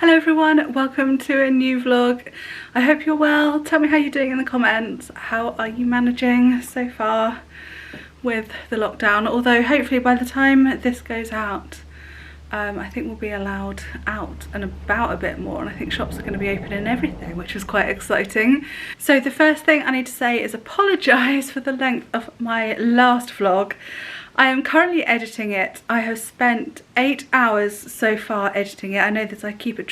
Hello everyone, welcome to a new vlog. I hope you're well. Tell me how you're doing in the comments. How are you managing so far with the lockdown? Although hopefully by the time this goes out, I think we'll be allowed out and about a bit more, and I think shops are going to be open and everything, which is quite exciting. So the first thing I need to say is apologise for the length of my last vlog. I am currently editing it. I have spent 8 hours so far editing it. I know that I keep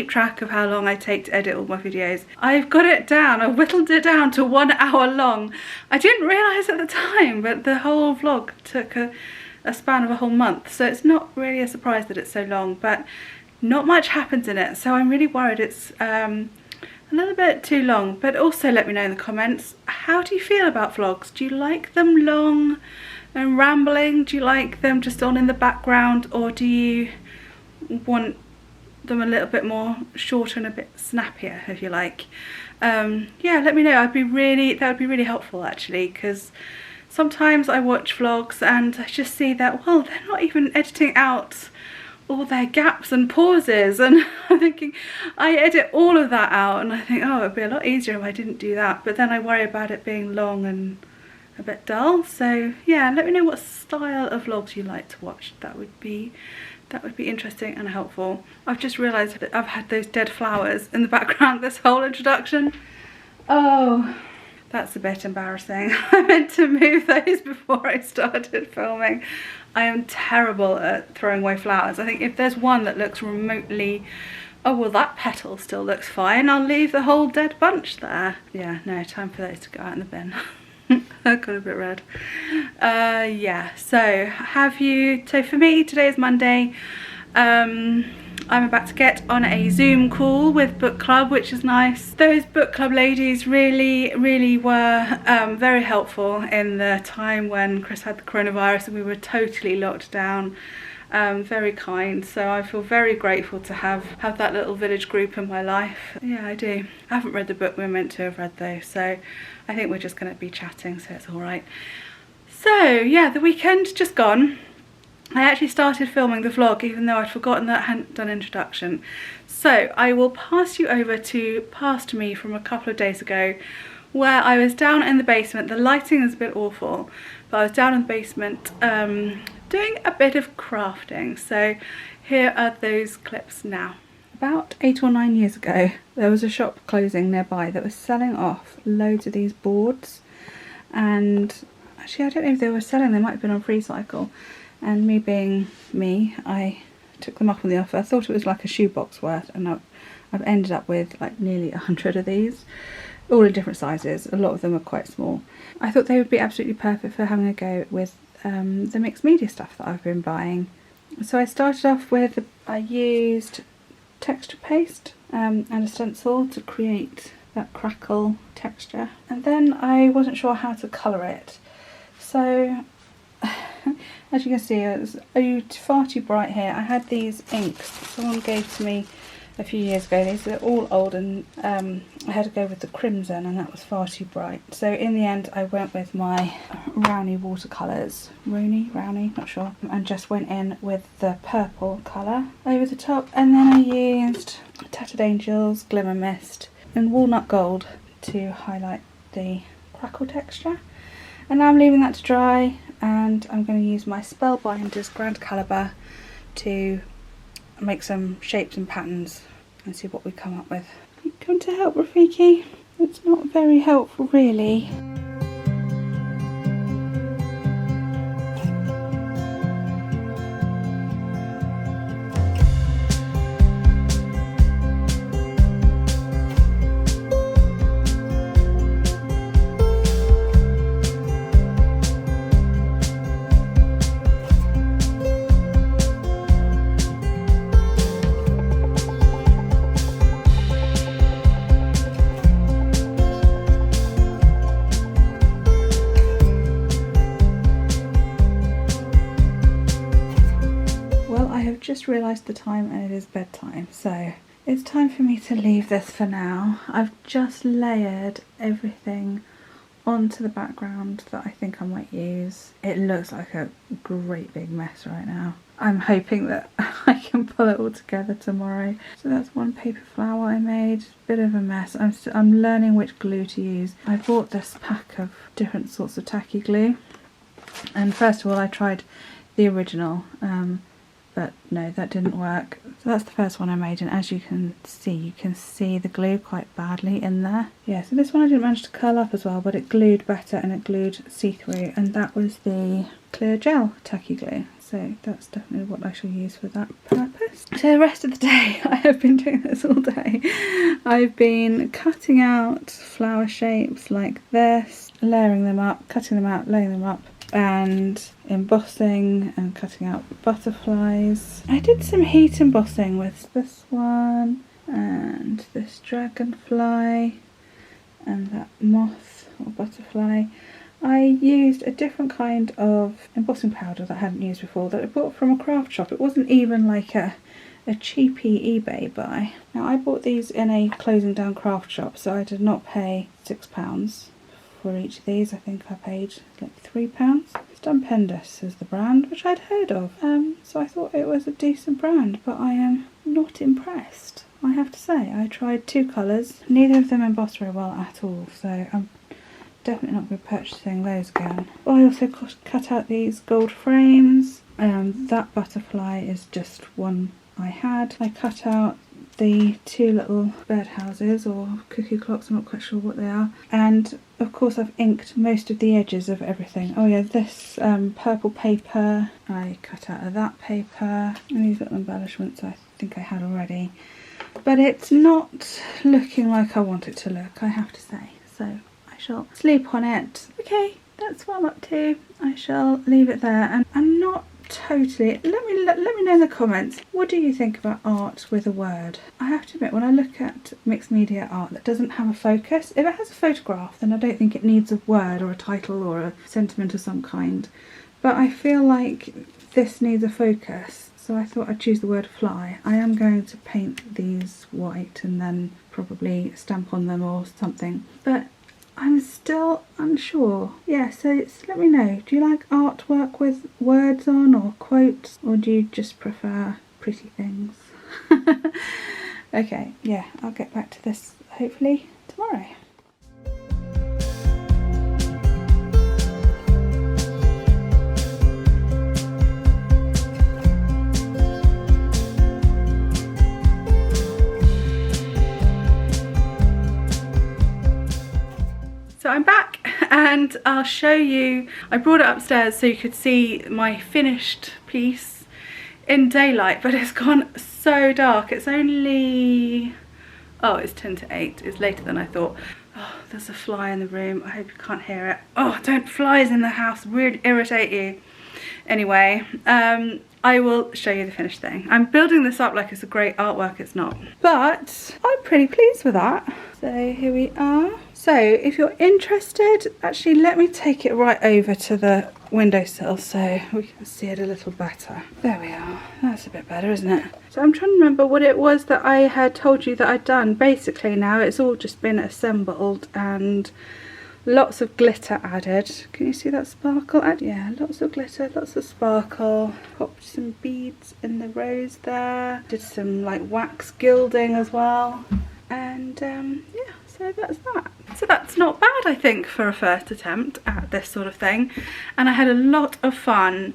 track of how long I take to edit all my videos. I've got it down, I whittled it down to 1 hour long. I didn't realise at the time, but the whole vlog took a span of a whole month, so it's not really a surprise that it's so long, but not much happens in it, so I'm really worried it's a little bit too long. But also let me know in the comments, how do you feel about vlogs? Do you like them long and rambling? Do you like them just on in the background, or do you want them a little bit more shorter and a bit snappier, if you like? Yeah, let me know. that would be really helpful actually, because sometimes I watch vlogs and I just see that, well, they're not even editing out all their gaps and pauses, and I'm thinking, I edit all of that out, and I think, oh, it'd be a lot easier if I didn't do that, but then I worry about it being long and a bit dull. So yeah, let me know what style of vlogs you like to watch. That would be interesting and helpful. I've just realised that I've had those dead flowers in the background this whole introduction. Oh, that's a bit embarrassing. I meant to move those before I started filming. I am terrible at throwing away flowers. I think if there's one that looks remotely, oh well, that petal still looks fine, I'll leave the whole dead bunch there. Yeah, no, time for those to go out in the bin. That got a bit red. Yeah, so for me, today is Monday. I'm about to get on a Zoom call with book club, which is nice. Those book club ladies really were very helpful in the time when Chris had the coronavirus and we were totally locked down. Very kind, so I feel very grateful to have that little village group in my life. Yeah, I do. I haven't read the book we're meant to have read though, so I think we're just going to be chatting, so it's all right. So yeah, the weekend just gone. I actually started filming the vlog even though I'd forgotten that I hadn't done introduction. So I will pass you over to Past Me from a couple of days ago, where I was down in the basement. The lighting is a bit awful, but I was down in the basement doing a bit of crafting. So here are those clips now. About 8 or 9 years ago, there was a shop closing nearby that was selling off loads of these boards, and actually I don't know if they were selling, they might have been on FreeCycle. And me being me, I took them up on the offer. I thought it was like a shoebox worth, and I've ended up with like nearly 100 of these, all in different sizes. A lot of them are quite small. I thought they would be absolutely perfect for having a go with the mixed media stuff that I've been buying. So I started off with, I used texture paste and a stencil to create that crackle texture. And then I wasn't sure how to colour it. So as you can see, it was far too bright here. I had these inks someone gave to me a few years ago. These are all old, and I had to go with the crimson, and that was far too bright. So in the end I went with my Rowney watercolours, Rowney, not sure, and just went in with the purple colour over the top. And then I used Tattered Angels, Glimmer Mist and Walnut Gold to highlight the crackle texture. And now I'm leaving that to dry, and I'm going to use my Spellbinders Grand Calibur to make some shapes and patterns and see what we come up with. You come to help, Rafiki? It's not very helpful really. Just realised the time and it is bedtime, so it's time for me to leave this for now. I've just layered everything onto the background that I think I might use. It looks like a great big mess right now. I'm hoping that I can pull it all together tomorrow. So that's one paper flower I made. Bit of a mess. I'm learning which glue to use. I bought this pack of different sorts of tacky glue, and first of all I tried the original, but no, that didn't work. So that's the first one I made, and as you can see the glue quite badly in there. Yeah, so this one I didn't manage to curl up as well, but it glued better and it glued see-through, and that was the clear gel tacky glue. So that's definitely what I shall use for that purpose. So the rest of the day, I have been doing this all day. I've been cutting out flower shapes like this, layering them up, cutting them out, laying them up, and embossing and cutting out butterflies. I did some heat embossing with this one and this dragonfly and that moth or butterfly. I used a different kind of embossing powder that I hadn't used before that I bought from a craft shop. It wasn't even like a cheapy eBay buy. Now I bought these in a closing down craft shop, so I did not pay £6 for each of these. I think I paid like £3. Stupendous is the brand, which I'd heard of, so I thought it was a decent brand, but I am not impressed, I have to say. I tried 2 colours, neither of them embossed very well at all, so I'm definitely not going to be purchasing those again. I also cut out these gold frames. That butterfly is just one I had. I cut out the 2 little birdhouses or cuckoo clocks, I'm not quite sure what they are. And of course I've inked most of the edges of everything. Oh yeah, this purple paper, I cut out of that paper. And these little embellishments I think I had already. But it's not looking like I want it to look, I have to say. So I shall sleep on it. Okay, that's what I'm up to. I shall leave it there, and I'm not totally, let me know in the comments, what do you think about art with a word? I have to admit, when I look at mixed media art that doesn't have a focus, if it has a photograph then I don't think it needs a word or a title or a sentiment of some kind, but I feel like this needs a focus, so I thought I'd choose the word fly. I am going to paint these white and then probably stamp on them or something, but I'm still unsure. Yeah, so let me know. Do you like artwork with words on or quotes, or do you just prefer pretty things? Okay, yeah, I'll get back to this hopefully tomorrow. So I'm back and I'll show you, I brought it upstairs so you could see my finished piece in daylight, but it's gone so dark. It's only, oh, it's 10 to 8, it's later than I thought. Oh, there's a fly in the room, I hope you can't hear it. Oh, don't flies in the house really irritate you. Anyway, I will show you the finished thing. I'm building this up like it's a great artwork, it's not. But I'm pretty pleased with that. So here we are. So if you're interested, actually let me take it right over to the windowsill so we can see it a little better. There we are, that's a bit better, isn't it? So I'm trying to remember what it was that I had told you that I'd done. Basically now it's all just been assembled and lots of glitter added. Can you see that sparkle? Yeah, lots of glitter, lots of sparkle. Popped some beads in the rose there. Did some like wax gilding as well. And yeah, so that's that. So that's not bad, I think, for a first attempt at this sort of thing. And I had a lot of fun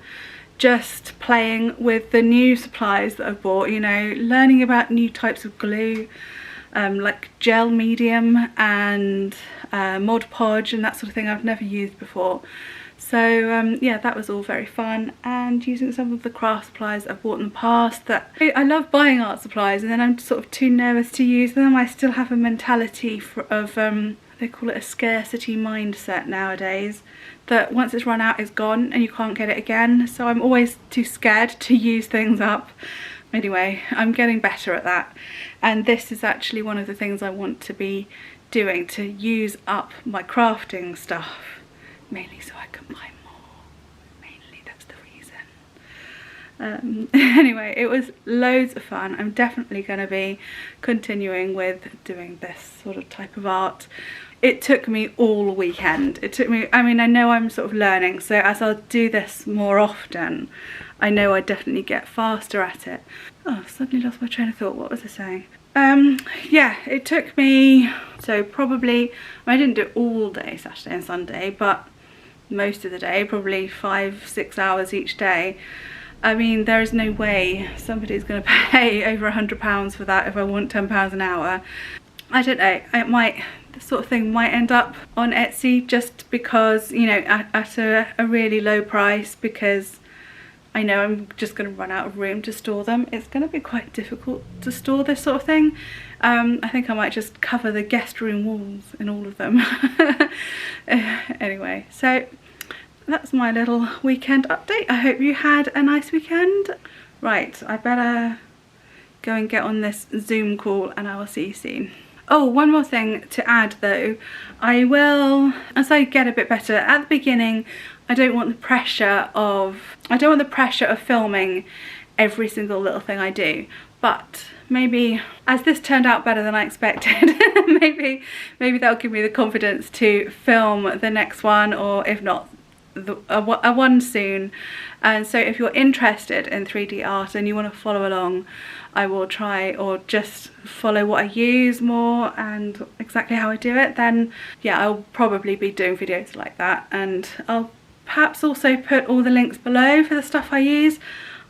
just playing with the new supplies that I've bought, you know, learning about new types of glue, like gel medium and Mod Podge and that sort of thing I've never used before. So yeah, that was all very fun, and using some of the craft supplies I've bought in the past. That I love buying art supplies and then I'm sort of too nervous to use them. I still have a mentality of they call it a scarcity mindset nowadays, that once it's run out it's gone and you can't get it again, so I'm always too scared to use things up. Anyway, I'm getting better at that, and this is actually one of the things I want to be doing, to use up my crafting stuff, mainly so I can buy more. Mainly, that's the reason. Anyway, it was loads of fun. I'm definitely going to be continuing with doing this sort of type of art. It took me all weekend. It took me, I mean, I know I'm sort of learning, so as I'll do this more often, I know I definitely get faster at it. Oh, suddenly lost my train of thought. What was I saying? Yeah, it took me, so probably, I didn't do it all day Saturday and Sunday, but most of the day, probably 5-6 hours each day. I mean, there is no way somebody's going to pay over £100 for that if I want £10 an hour. I don't know, it might, this sort of thing might end up on Etsy just because, you know, at a really low price, because I know I'm just going to run out of room to store them. It's going to be quite difficult to store this sort of thing. I think I might just cover the guest room walls in all of them. Anyway, so that's my little weekend update. I hope you had a nice weekend. Right, I better go and get on this Zoom call and I will see you soon. Oh, one more thing to add though. I will, as I get a bit better, at the beginning, I don't want the pressure of filming every single little thing I do. But maybe, as this turned out better than I expected, maybe that'll give me the confidence to film the next one, or if not, a one soon. And so if you're interested in 3D art and you want to follow along, I will try, or just follow what I use more and exactly how I do it, then yeah, I'll probably be doing videos like that. And I'll perhaps also put all the links below for the stuff I use.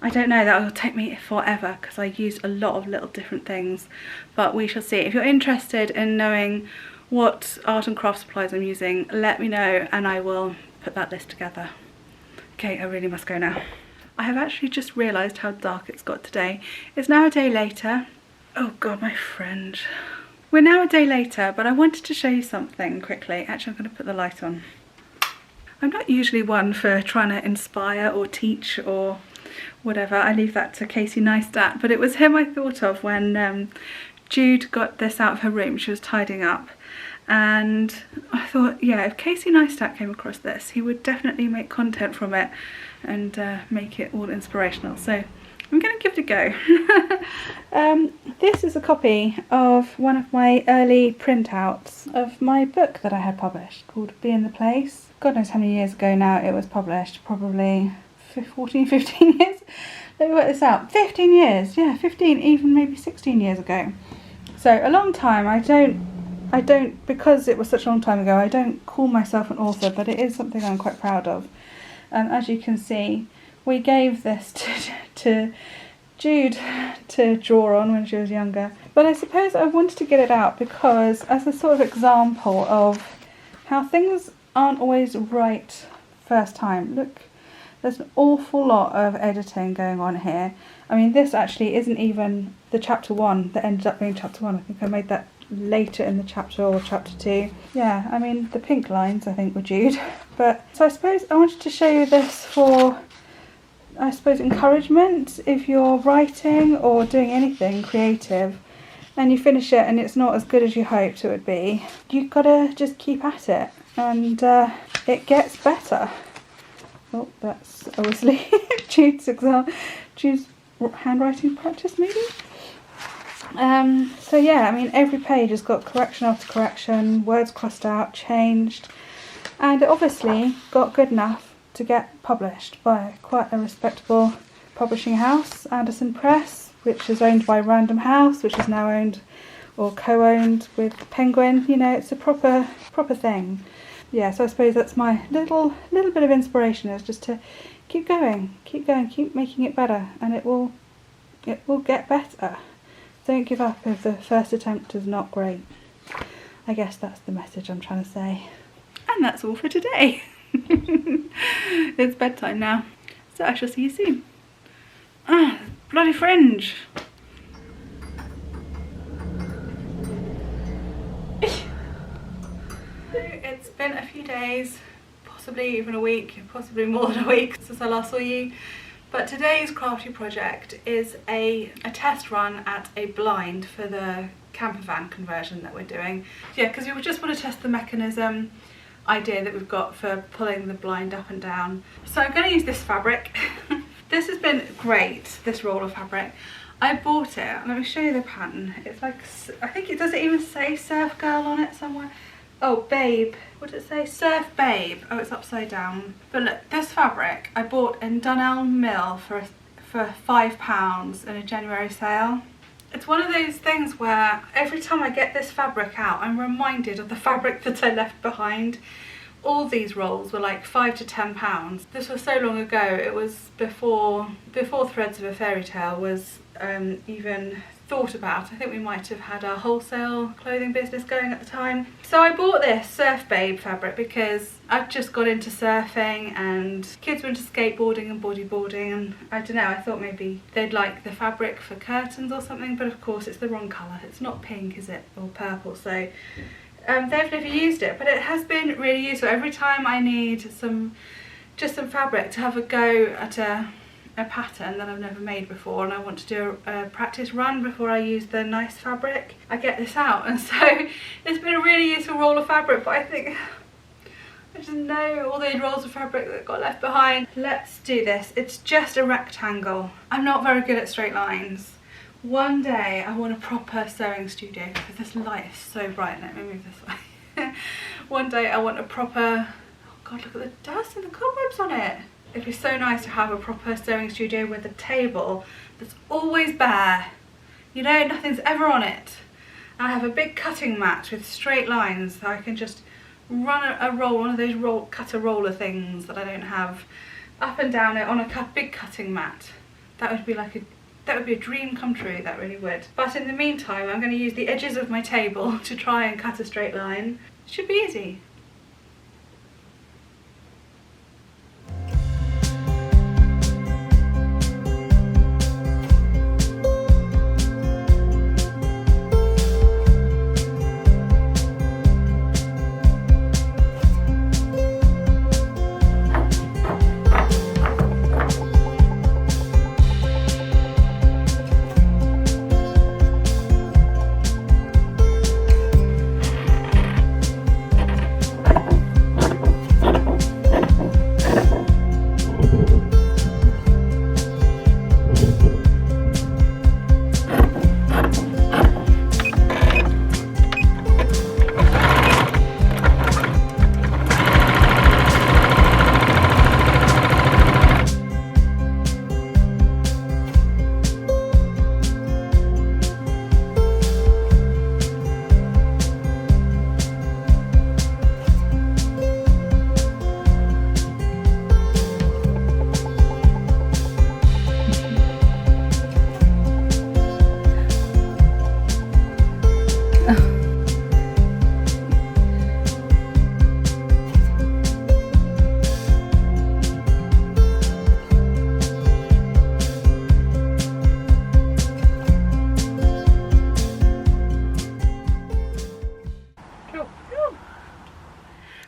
I don't know, that will take me forever because I use a lot of little different things, but we shall see. If you're interested in knowing what art and craft supplies I'm using, let me know and I will put that list together. Okay, I really must go now. I have actually just realised how dark it's got today. It's now a day later. Oh God, my friend. We're now a day later, but I wanted to show you something quickly. Actually, I'm going to put the light on. I'm not usually one for trying to inspire or teach or whatever. I leave that to Casey Neistat, but it was him I thought of when Jude got this out of her room. She was tidying up. And I thought, yeah, if Casey Neistat came across this, he would definitely make content from it and make it all inspirational. So I'm going to give it a go. This is a copy of one of my early printouts of my book that I had published called Be in the Place. God knows how many years ago now it was published, probably 14, 15 years. Let me work this out. 15 years, yeah, 15, even maybe 16 years ago. So a long time. I don't, because it was such a long time ago, I don't call myself an author, but it is something I'm quite proud of. As you can see, we gave this to Jude to draw on when she was younger. But I suppose I wanted to get it out because as a sort of example of how things aren't always right first time. Look, there's an awful lot of editing going on here. I mean, this actually isn't even the chapter 1 that ended up being chapter 1. I think I made that later in the chapter, or chapter 2. Yeah, I mean, the pink lines I think were Jude. But so I suppose I wanted to show you this for, I suppose, encouragement. If you're writing or doing anything creative and you finish it and it's not as good as you hoped it would be, you've got to just keep at it and it gets better. Oh, that's obviously Jude's handwriting practice maybe. So yeah, I mean, every page has got correction after correction, words crossed out, changed, and it obviously got good enough to get published by quite a respectable publishing house, Anderson Press, which is owned by Random House, which is now owned or co-owned with Penguin. You know, it's a proper thing. Yeah, so I suppose that's my little bit of inspiration, is just to keep going, keep making it better, and it will get better. Don't give up if the first attempt is not great. I guess that's the message I'm trying to say. And that's all for today. It's bedtime now, so I shall see you soon. Ah, bloody fringe. It's been a few days, possibly even a week, possibly more than a week since I last saw you. But today's crafty project is a test run at a blind for the camper van conversion that we're doing. Yeah, because we just want to test the mechanism idea that we've got for pulling the blind up and down. So I'm going to use this fabric. This has been great, this roll of fabric. I bought it, let me show you the pattern. It's like, I think it does it even say Surf Girl on it somewhere. Oh, Babe. What did it say? Surf Babe. Oh, it's upside down. But look, this fabric I bought in Dunelm Mill for £5 in a January sale. It's one of those things where every time I get this fabric out, I'm reminded of the fabric that I left behind. All these rolls were like £5 to £10. This was so long ago. It was before Threads of a Fairytale was even thought about. I think we might have had a wholesale clothing business going at the time. So I bought this Surf Babe fabric because I'd just got into surfing and kids were into skateboarding and bodyboarding, and I don't know, I thought maybe they'd like the fabric for curtains or something, but of course it's the wrong colour. It's not pink, is it? Or purple. So they've never used it, but it has been really useful. Every time I need just some fabric to have a go at a pattern that I've never made before, and I want to do a practice run before I use the nice fabric, I get this out. And so it's been a really useful roll of fabric, but I think I just know all these rolls of fabric that got left behind. Let's do this. It's just a rectangle. I'm not very good at straight lines. One day I want a proper sewing studio because this light is so bright. Let me move this way. One day I want a proper, oh god, look at the dust and the cobwebs on it. It'd be so nice to have a proper sewing studio with a table that's always bare. You know, nothing's ever on it. And I have a big cutting mat with straight lines so I can just run a roll, one of those cutter roller things that I don't have, up and down it on a big cutting mat. That would be a dream come true, that really would. But in the meantime, I'm going to use the edges of my table to try and cut a straight line. It should be easy.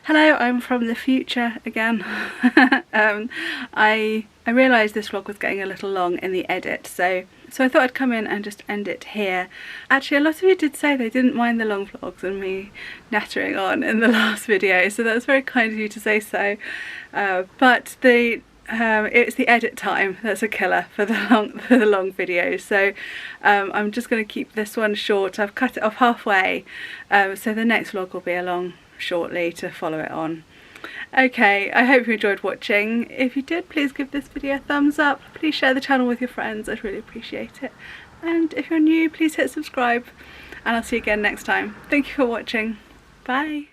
Hello, I'm from the future again. I realised this vlog was getting a little long in the edit, so I thought I'd come in and just end it here. Actually, a lot of you did say they didn't mind the long vlogs and me nattering on in the last video, so that was very kind of you to say so. But it's the edit time that's a killer for the long videos, so I'm just going to keep this one short. I've cut it off halfway, so the next vlog will be along shortly to follow it on. Okay, I hope you enjoyed watching. If you did, please give this video a thumbs up. Please share the channel with your friends, I'd really appreciate it. And if you're new, please hit subscribe, and I'll see you again next time. Thank you for watching. Bye.